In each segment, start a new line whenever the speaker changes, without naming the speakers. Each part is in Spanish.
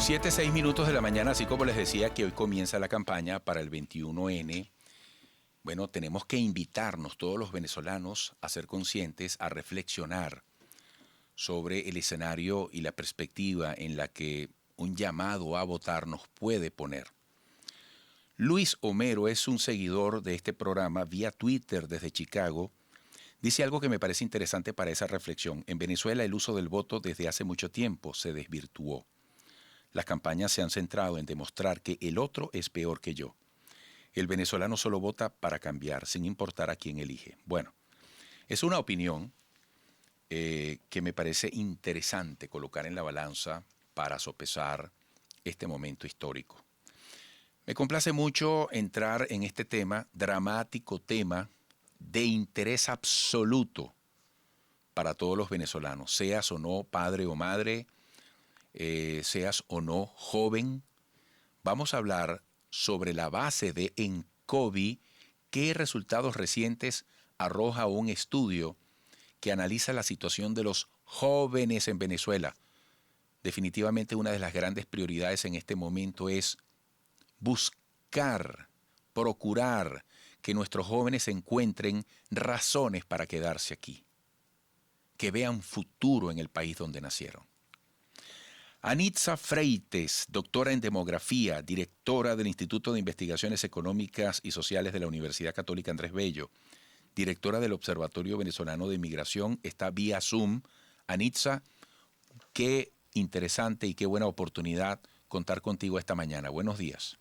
7:06 de la mañana, así como les decía que hoy comienza la campaña para el 21N. Bueno, tenemos que invitarnos todos los venezolanos a ser conscientes, a reflexionar sobre el escenario y la perspectiva en la que un llamado a votar nos puede poner. Luis Homero es un seguidor de este programa vía Twitter desde Chicago. Dice algo que me parece interesante para esa reflexión. En Venezuela el uso del voto desde hace mucho tiempo se desvirtuó. Las campañas se han centrado en demostrar que el otro es peor que yo. El venezolano solo vota para cambiar, sin importar a quién elige. Bueno, es una opinión que me parece interesante colocar en la balanza para sopesar este momento histórico. Me complace mucho entrar en este tema, dramático tema, de interés absoluto para todos los venezolanos, seas o no padre o madre, seas o no joven. Vamos a hablar sobre la base de ENCOVI, qué resultados recientes arroja un estudio que analiza la situación de los jóvenes en Venezuela. Definitivamente una de las grandes prioridades en este momento es buscar, procurar que nuestros jóvenes encuentren razones para quedarse aquí, que vean futuro en el país donde nacieron. Anitza Freites, doctora en demografía, directora del Instituto de Investigaciones Económicas y Sociales de la Universidad Católica Andrés Bello, directora del Observatorio Venezolano de Inmigración, está vía Zoom. Anitza, qué interesante y qué buena oportunidad contar contigo esta mañana. Buenos días.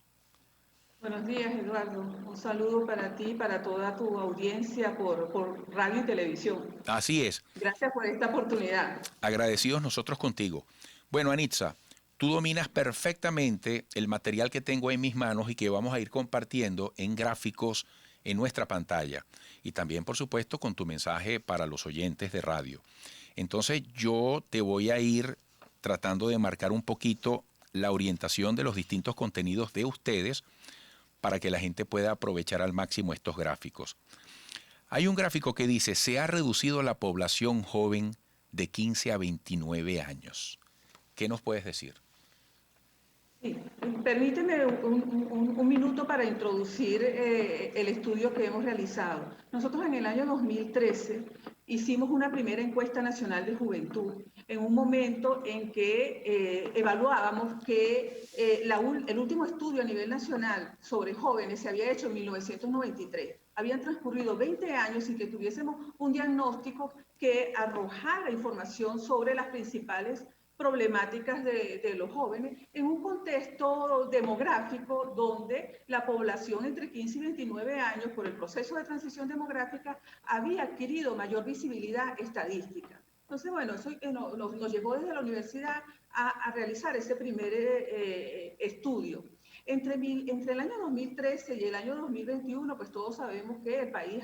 Buenos días, Eduardo. Un saludo para ti y para toda tu audiencia por radio y televisión.
Así es.
Gracias por esta oportunidad.
Agradecidos nosotros contigo. Bueno, Anitza, tú dominas perfectamente el material que tengo en mis manos y que vamos a ir compartiendo en gráficos en nuestra pantalla. Y también, por supuesto, con tu mensaje para los oyentes de radio. Entonces, yo te voy a ir tratando de marcar un poquito la orientación de los distintos contenidos de ustedes para que la gente pueda aprovechar al máximo estos gráficos. Hay un gráfico que dice, se ha reducido la población joven de 15 a 29 años. ¿Qué nos puedes decir?
Sí, permíteme un minuto para introducir el estudio que hemos realizado. Nosotros en el año 2013 hicimos una primera encuesta nacional de juventud en un momento en que evaluábamos que el último estudio a nivel nacional sobre jóvenes se había hecho en 1993. Habían transcurrido 20 años sin que tuviésemos un diagnóstico que arrojara información sobre las principales problemáticas de los jóvenes en un contexto demográfico donde la población entre 15 y 29 años, por el proceso de transición demográfica, había adquirido mayor visibilidad estadística. Entonces, bueno, eso nos llevó desde la universidad a realizar ese primer estudio. Entre el año 2013 y el año 2021, pues todos sabemos que el país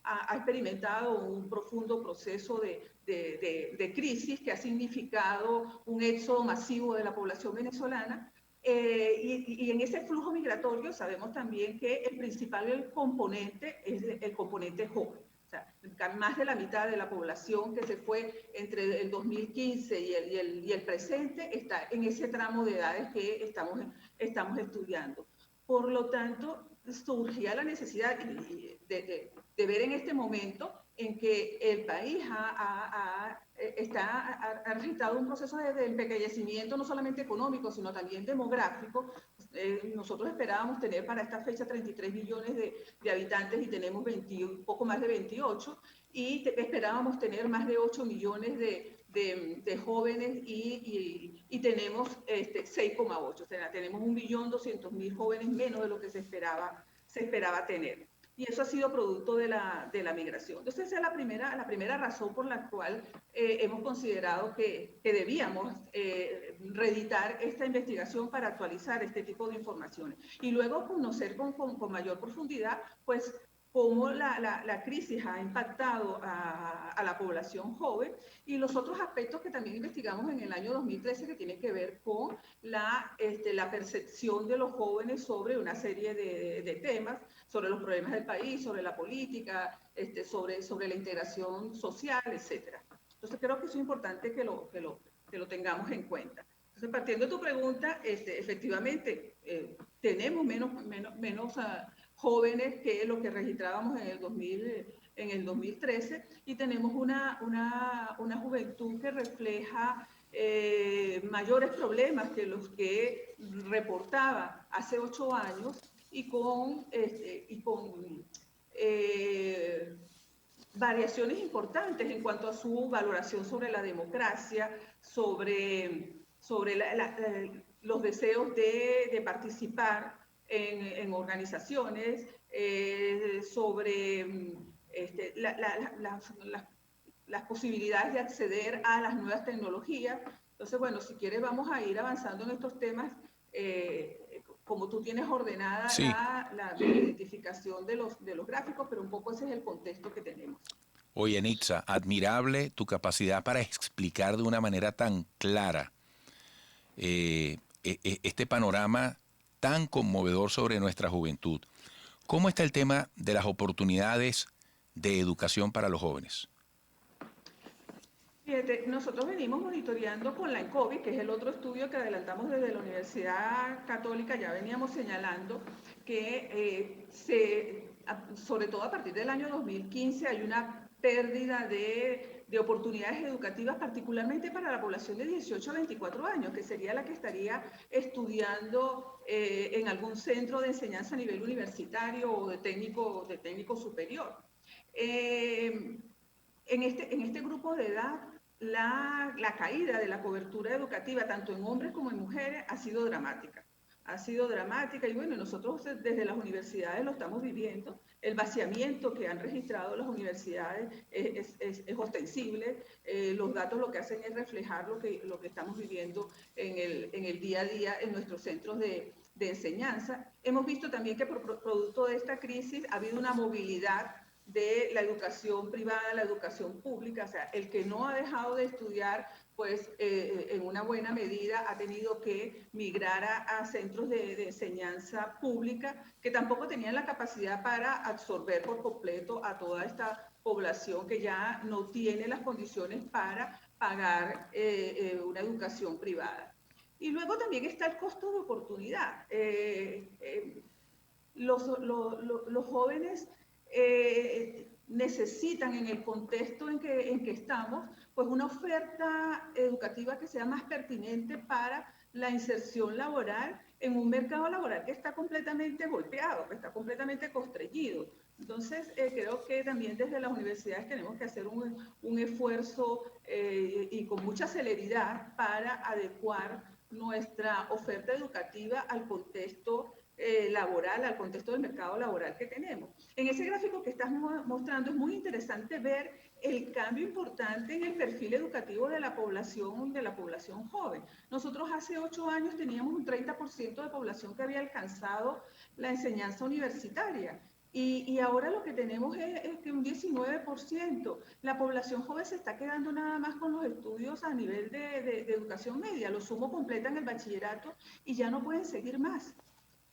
ha experimentado un profundo proceso de crisis que ha significado un éxodo masivo de la población venezolana. Y en ese flujo migratorio sabemos también que el principal componente es el componente joven. O sea, más de la mitad de la población que se fue entre el 2015 y el presente está en ese tramo de edades que estamos estudiando. Por lo tanto, surgía la necesidad de ver en este momento en que el país ha registrado un proceso de empequeñecimiento no solamente económico, sino también demográfico. Nosotros esperábamos tener para esta fecha 33 millones de habitantes y tenemos un poco más de 28, y esperábamos tener más de 8 millones de jóvenes y tenemos 6,8, o sea, tenemos 1.200.000 jóvenes menos de lo que se esperaba tener. Y eso ha sido producto de la migración. Entonces, esa es la primera razón por la cual hemos considerado que debíamos reeditar esta investigación para actualizar este tipo de informaciones. Y luego conocer con mayor profundidad, pues, cómo la crisis ha impactado a la población joven y los otros aspectos que también investigamos en el año 2013 que tienen que ver con la percepción de los jóvenes sobre una serie de temas, sobre los problemas del país, sobre la política, sobre la integración social, etc. Entonces creo que es importante que lo tengamos en cuenta. Entonces, partiendo de tu pregunta, efectivamente, tenemos menos jóvenes que lo que registrábamos en el 2013 y tenemos una juventud que refleja mayores problemas que los que reportaba hace 8 años y con variaciones importantes en cuanto a su valoración sobre la democracia, sobre los deseos de participar en organizaciones, sobre las posibilidades de acceder a las nuevas tecnologías. Entonces, bueno, si quieres vamos a ir avanzando en estos temas, como tú tienes ordenada
Sí.
la identificación de los gráficos, pero un poco ese es el contexto que tenemos.
Oye, Nitza, admirable tu capacidad para explicar de una manera tan clara este panorama tan conmovedor sobre nuestra juventud. ¿Cómo está el tema de las oportunidades de educación para los jóvenes?
Fíjate, nosotros venimos monitoreando con la ENCOVI, que es el otro estudio que adelantamos desde la Universidad Católica, ya veníamos señalando que sobre todo a partir del año 2015 hay una pérdida de oportunidades educativas, particularmente para la población de 18 a 24 años, que sería la que estaría estudiando en algún centro de enseñanza a nivel universitario o de técnico superior. En este grupo de edad, la caída de la cobertura educativa, tanto en hombres como en mujeres, ha sido dramática. Ha sido dramática y bueno, nosotros desde las universidades lo estamos viviendo. El vaciamiento que han registrado las universidades es ostensible. Los datos lo que hacen es reflejar lo que estamos viviendo en el día a día en nuestros centros de enseñanza. Hemos visto también que por producto de esta crisis ha habido una movilidad de la educación privada, la educación pública, o sea, el que no ha dejado de estudiar, pues en una buena medida ha tenido que migrar a centros de enseñanza pública que tampoco tenían la capacidad para absorber por completo a toda esta población que ya no tiene las condiciones para pagar una educación privada. Y luego también está el costo de oportunidad. Los jóvenes necesitan en el contexto en que estamos, pues una oferta educativa que sea más pertinente para la inserción laboral en un mercado laboral que está completamente golpeado, que está completamente constreñido. Entonces, creo que también desde las universidades tenemos que hacer un esfuerzo y con mucha celeridad para adecuar nuestra oferta educativa al contexto laboral, al contexto del mercado laboral que tenemos. En ese gráfico que estás mostrando es muy interesante ver el cambio importante en el perfil educativo de la población joven. Nosotros hace 8 años teníamos un 30% de población que había alcanzado la enseñanza universitaria. Y ahora lo que tenemos es que un 19%. La población joven se está quedando nada más con los estudios a nivel de educación media. Los sumo completan el bachillerato y ya no pueden seguir más.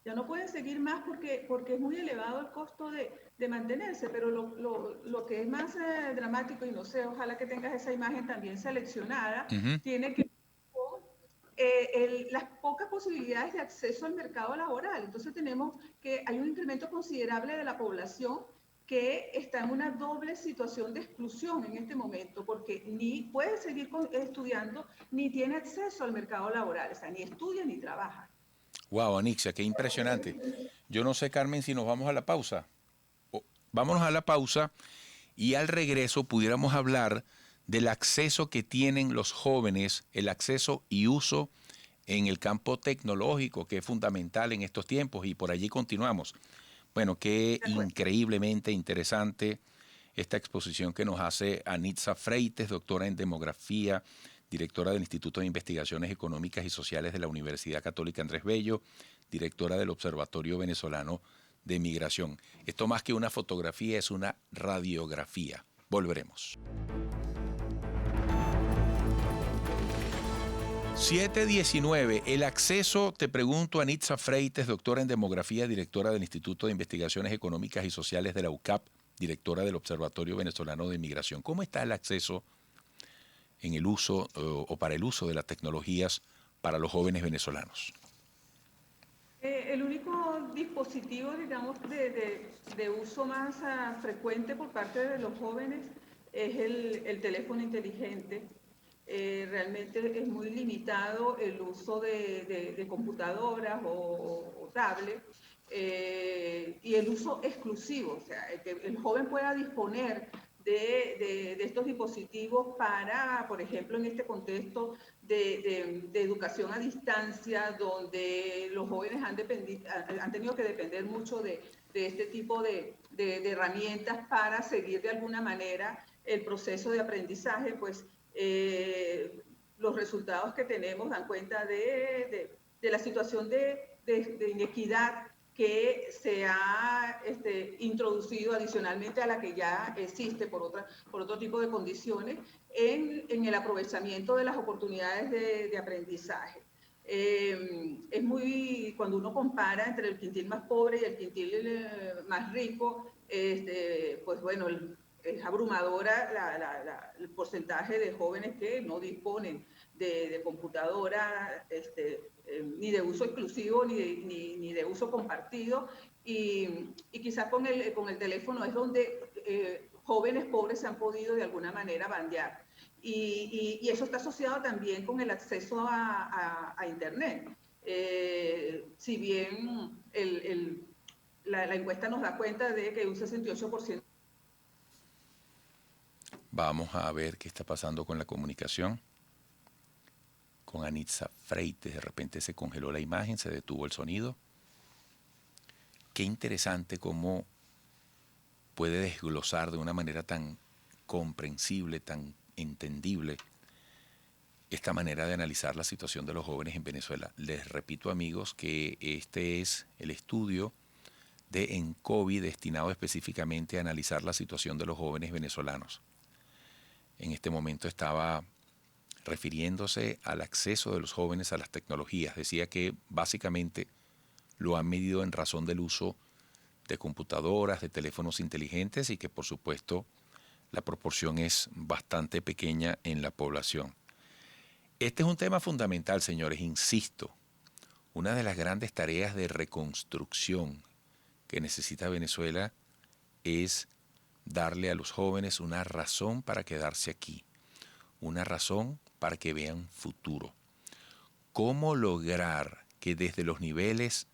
Ya no pueden seguir más porque es muy elevado el costo de mantenerse, pero lo que es más dramático, y no sé, ojalá que tengas esa imagen también seleccionada, tiene que ver con las pocas posibilidades de acceso al mercado laboral. Entonces tenemos que hay un incremento considerable de la población que está en una doble situación de exclusión en este momento, porque ni puede seguir estudiando, ni tiene acceso al mercado laboral, o sea, ni estudia ni trabaja.
Wow, Anixia, qué impresionante. Yo no sé, Carmen, si nos vamos a la pausa. Vámonos a la pausa y al regreso pudiéramos hablar del acceso que tienen los jóvenes, el acceso y uso en el campo tecnológico, que es fundamental en estos tiempos, y por allí continuamos. Bueno, qué increíblemente interesante esta exposición que nos hace Anitza Freites, doctora en demografía, directora del Instituto de Investigaciones Económicas y Sociales de la Universidad Católica Andrés Bello, directora del Observatorio Venezolano de Migración. Esto más que una fotografía es una radiografía. Volveremos. 7:19. El acceso, te pregunto, a Anitza Freites, doctora en demografía, directora del Instituto de Investigaciones Económicas y Sociales de la UCAP, directora del Observatorio Venezolano de Migración. ¿Cómo está el acceso en el uso o para el uso de las tecnologías para los jóvenes venezolanos?
El único dispositivo, digamos, de uso más frecuente por parte de los jóvenes es el teléfono inteligente. Realmente es muy limitado el uso de computadoras o tablets, y el uso exclusivo, o sea, que el joven pueda disponer de estos dispositivos para, por ejemplo, en este contexto de educación a distancia, donde los jóvenes han tenido que depender mucho de este tipo de herramientas para seguir de alguna manera el proceso de aprendizaje, pues los resultados que tenemos dan cuenta de la situación de inequidad que se ha introducido adicionalmente a la que ya existe por otro tipo de condiciones en el aprovechamiento de las oportunidades de aprendizaje. Es muy, cuando uno compara entre el quintil más pobre y el quintil más rico, pues bueno, es abrumadora el porcentaje de jóvenes que no disponen de computadora, ni de uso exclusivo ni de uso compartido, y quizás con el teléfono es donde jóvenes pobres se han podido de alguna manera bandear. Y eso está asociado también con el acceso a Internet. Si bien la encuesta nos da cuenta de que un 68%.
Vamos a ver qué está pasando con la comunicación. Con Anitza Freites, de repente se congeló la imagen, se detuvo el sonido. Qué interesante cómo puede desglosar de una manera tan comprensible, tan entendible, esta manera de analizar la situación de los jóvenes en Venezuela. Les repito, amigos, que este es el estudio de ENCOVI destinado específicamente a analizar la situación de los jóvenes venezolanos. En este momento estaba refiriéndose al acceso de los jóvenes a las tecnologías. Decía que básicamente lo han medido en razón del uso de computadoras, de teléfonos inteligentes, y que por supuesto la proporción es bastante pequeña en la población. Este es un tema fundamental, señores, insisto. Una de las grandes tareas de reconstrucción que necesita Venezuela es darle a los jóvenes una razón para quedarse aquí, una razón para que vean futuro. ¿Cómo lograr que desde los niveles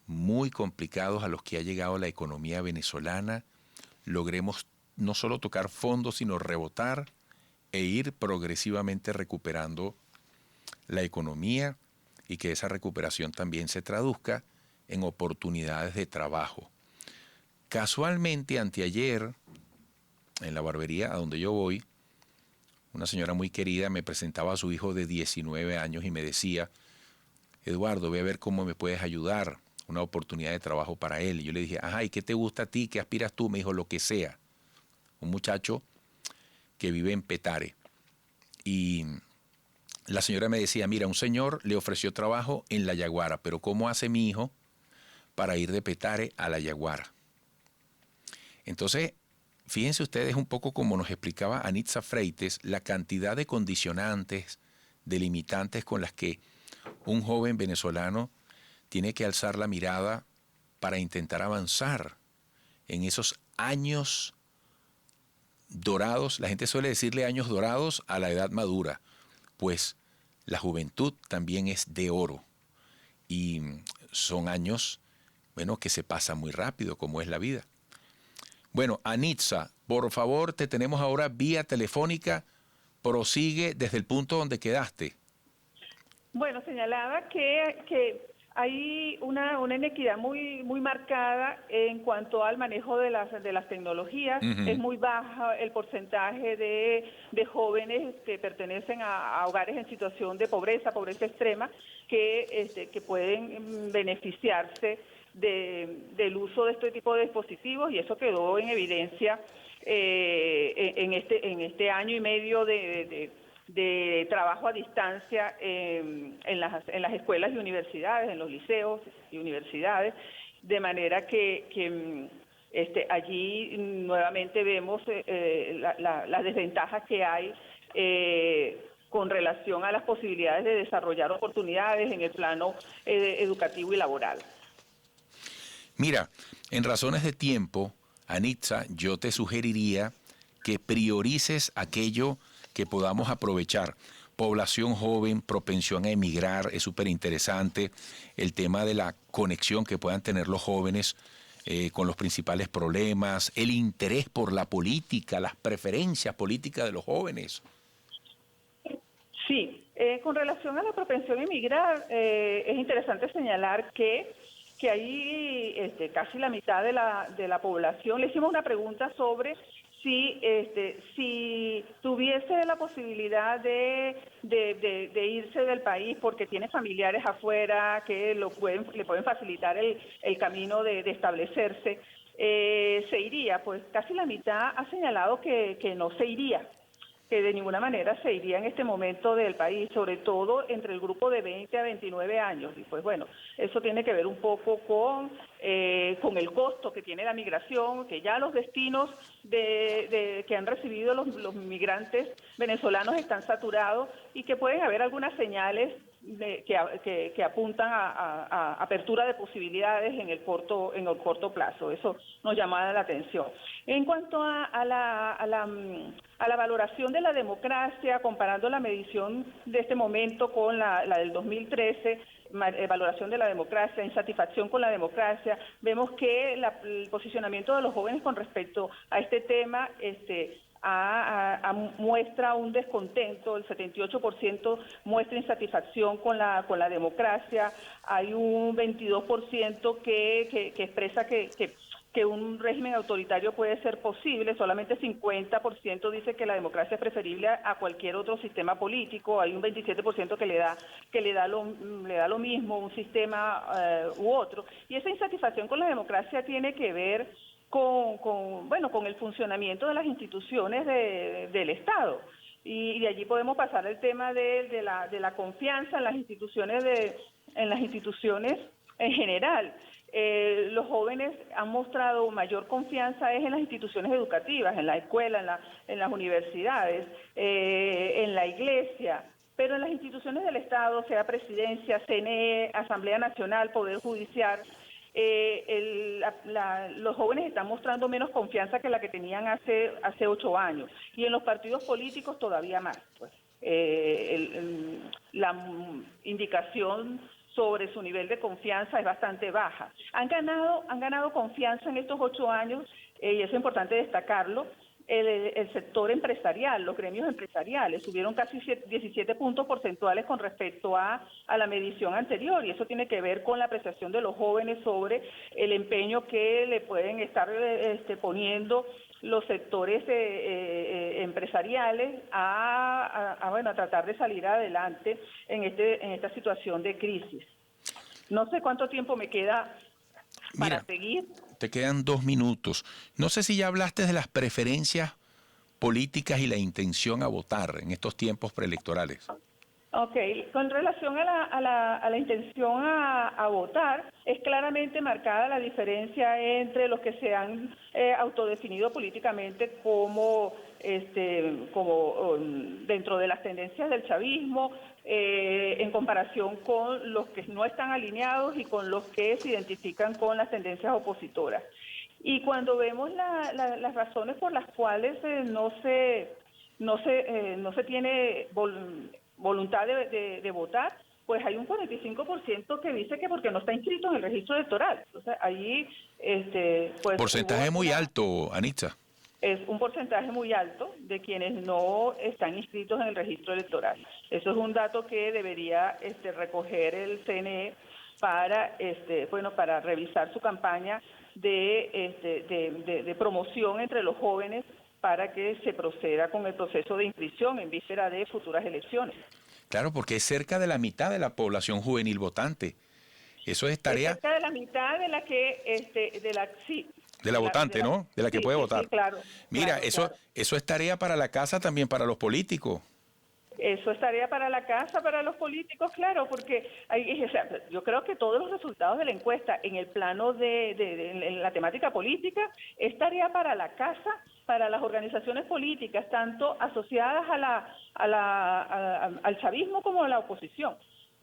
muy complicados a los que ha llegado la economía venezolana logremos no solo tocar fondo, sino rebotar e ir progresivamente recuperando la economía, y que esa recuperación también se traduzca en oportunidades de trabajo? Casualmente, anteayer, en la barbería a donde yo voy, una señora muy querida me presentaba a su hijo de 19 años y me decía: Eduardo, ve a ver cómo me puedes ayudar, una oportunidad de trabajo para él. Y yo le dije: ajá, ¿y qué te gusta a ti? ¿Qué aspiras tú? Me dijo: lo que sea. Un muchacho que vive en Petare. Y la señora me decía: mira, un señor le ofreció trabajo en La Yaguara, pero ¿cómo hace mi hijo para ir de Petare a La Yaguara? Entonces, fíjense ustedes un poco como nos explicaba Anitza Freites, la cantidad de condicionantes, de limitantes con las que un joven venezolano tiene que alzar la mirada para intentar avanzar en esos años dorados. La gente suele decirle años dorados a la edad madura, pues la juventud también es de oro, y son años, bueno, que se pasan muy rápido, como es la vida. Bueno, Anitza, por favor, te tenemos ahora vía telefónica. Prosigue desde el punto donde quedaste.
Bueno, señalaba que hay una inequidad muy marcada en cuanto al manejo de las tecnologías.
Uh-huh.
Es muy baja el porcentaje de jóvenes que pertenecen a hogares en situación de pobreza extrema, que pueden beneficiarse del uso de este tipo de dispositivos, y eso quedó en evidencia en este año y medio de trabajo a distancia en las escuelas y universidades, en los liceos y universidades, de manera que allí nuevamente vemos las desventajas que hay con relación a las posibilidades de desarrollar oportunidades en el plano educativo y laboral.
Mira, en razones de tiempo, Anitza, yo te sugeriría que priorices aquello que podamos aprovechar. Población joven, propensión a emigrar, es súper interesante. El tema de la conexión que puedan tener los jóvenes con los principales problemas, el interés por la política, las preferencias políticas de los jóvenes.
Sí, con relación a la propensión a emigrar, es interesante señalar que ahí casi la mitad de la población, le hicimos una pregunta sobre si tuviese la posibilidad de irse del país porque tiene familiares afuera que le pueden facilitar el camino de establecerse, se iría. Pues casi la mitad ha señalado que no se iría, que de ninguna manera se iría en este momento del país, sobre todo entre el grupo de 20 a 29 años. Y pues bueno, eso tiene que ver un poco con el costo que tiene la migración, que ya los destinos que han recibido los migrantes venezolanos están saturados y que pueden haber algunas señales que apuntan a apertura de posibilidades en el corto plazo. Eso nos llama la atención. En cuanto a la valoración de la democracia, comparando la medición de este momento con la del 2013, valoración de la democracia, insatisfacción con la democracia, vemos que el posicionamiento de los jóvenes con respecto a este tema muestra un descontento. El 78% muestra insatisfacción con la democracia, hay un 22% que expresa que un régimen autoritario puede ser posible, solamente 50% dice que la democracia es preferible a cualquier otro sistema político, hay un 27% que le da lo mismo un sistema u otro, y esa insatisfacción con la democracia tiene que ver con el funcionamiento de las instituciones del Estado. Y de allí podemos pasar al tema de la confianza en las instituciones en general. Los jóvenes han mostrado mayor confianza en las instituciones educativas, en la escuela, en las universidades, en la iglesia, pero en las instituciones del Estado, sea presidencia, CNE, Asamblea Nacional, Poder Judicial, los jóvenes están mostrando menos confianza que la que tenían hace 8 años, y en los partidos políticos todavía más. Pues, la indicación sobre su nivel de confianza es bastante baja. Han ganado confianza en estos 8 años, y es importante destacarlo, el sector empresarial, los gremios empresariales subieron casi 17 puntos porcentuales con respecto a la medición anterior, y eso tiene que ver con la apreciación de los jóvenes sobre el empeño que le pueden estar poniendo los sectores empresariales a tratar de salir adelante en esta situación de crisis. No sé cuánto tiempo me queda para seguir.
Te quedan 2 minutos. No sé si ya hablaste de las preferencias políticas y la intención a votar en estos tiempos preelectorales.
Ok, con relación a la intención a votar, es claramente marcada la diferencia entre los que se han autodefinido políticamente como dentro de las tendencias del chavismo, en comparación con los que no están alineados y con los que se identifican con las tendencias opositoras. Y cuando vemos las razones por las cuales no se tiene voluntad de votar, pues hay un 45% que dice que porque no está inscrito en el registro electoral. Entonces, ahí pues
porcentaje muy alto, Anitza.
Es un porcentaje muy alto de quienes no están inscritos en el registro electoral. Eso es un dato que debería recoger el CNE para para revisar su campaña de promoción entre los jóvenes para que se proceda con el proceso de inscripción en víspera de futuras elecciones.
Claro, porque es cerca de la mitad de la población juvenil votante. Eso es tarea.
Es cerca de la mitad de la que
de la votante, ¿no? De la que puede votar.
Sí, claro.
Mira,
claro,
eso es tarea para la casa, también para los políticos.
Eso es tarea para la casa, para los políticos, claro, porque o sea, yo creo que todos los resultados de la encuesta en el plano en la temática política es tarea para la casa, para las organizaciones políticas, tanto asociadas al chavismo como a la oposición,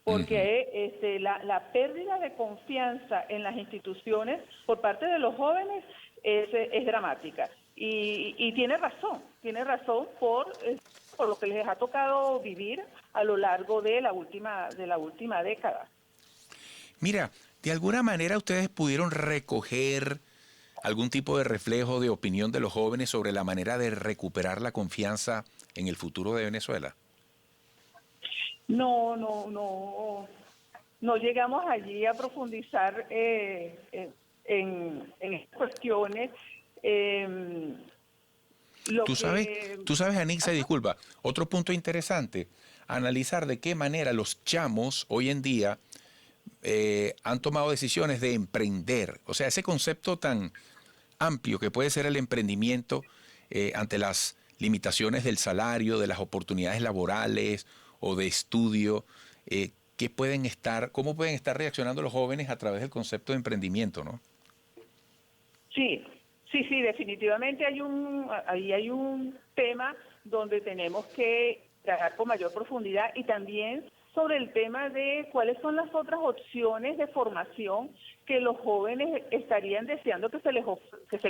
porque la pérdida de confianza en las instituciones por parte de los jóvenes es dramática. Y tiene razón por lo que les ha tocado vivir a lo largo de la última década.
Mira, de alguna manera ustedes pudieron recoger algún tipo de reflejo de opinión de los jóvenes sobre la manera de recuperar la confianza en el futuro de Venezuela.
No llegamos allí a profundizar en estas cuestiones.
Tú sabes, Anixa, disculpa, otro punto interesante, analizar de qué manera los chamos hoy en día han tomado decisiones de emprender. O sea, ese concepto tan amplio que puede ser el emprendimiento ante las limitaciones del salario, de las oportunidades laborales o de estudio, ¿cómo pueden estar reaccionando los jóvenes a través del concepto de emprendimiento, ¿no?
Sí, definitivamente hay un tema donde tenemos que trabajar con mayor profundidad y también sobre el tema de cuáles son las otras opciones de formación que los jóvenes estarían deseando que se les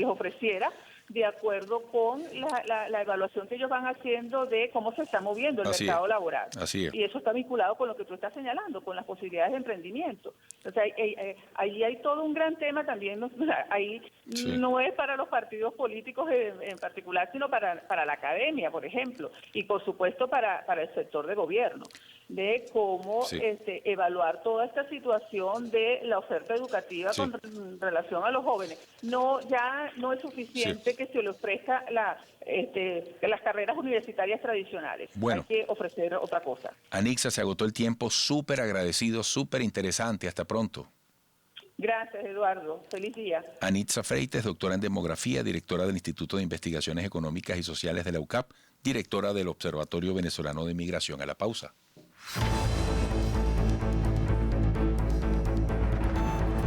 ofreciera de acuerdo con la evaluación que ellos van haciendo de cómo se está moviendo el mercado laboral.
Así es.
Y eso está vinculado con lo que tú estás señalando, con las posibilidades de emprendimiento. O sea, ahí hay todo un gran tema también, ahí no es para los partidos políticos en particular, sino para la academia, por ejemplo, y por supuesto para el sector de gobierno, de cómo evaluar toda esta situación de la oferta educativa con relación a los jóvenes. Ya no es suficiente que se le ofrezca las carreras universitarias tradicionales.
Bueno,
hay que ofrecer otra cosa.
Anixa, se agotó el tiempo, súper agradecido, súper interesante. Hasta pronto.
Gracias, Eduardo. Feliz día.
Anixa Freites, doctora en demografía, directora del Instituto de Investigaciones Económicas y Sociales de la UCAP, directora del Observatorio Venezolano de Migración. A la pausa.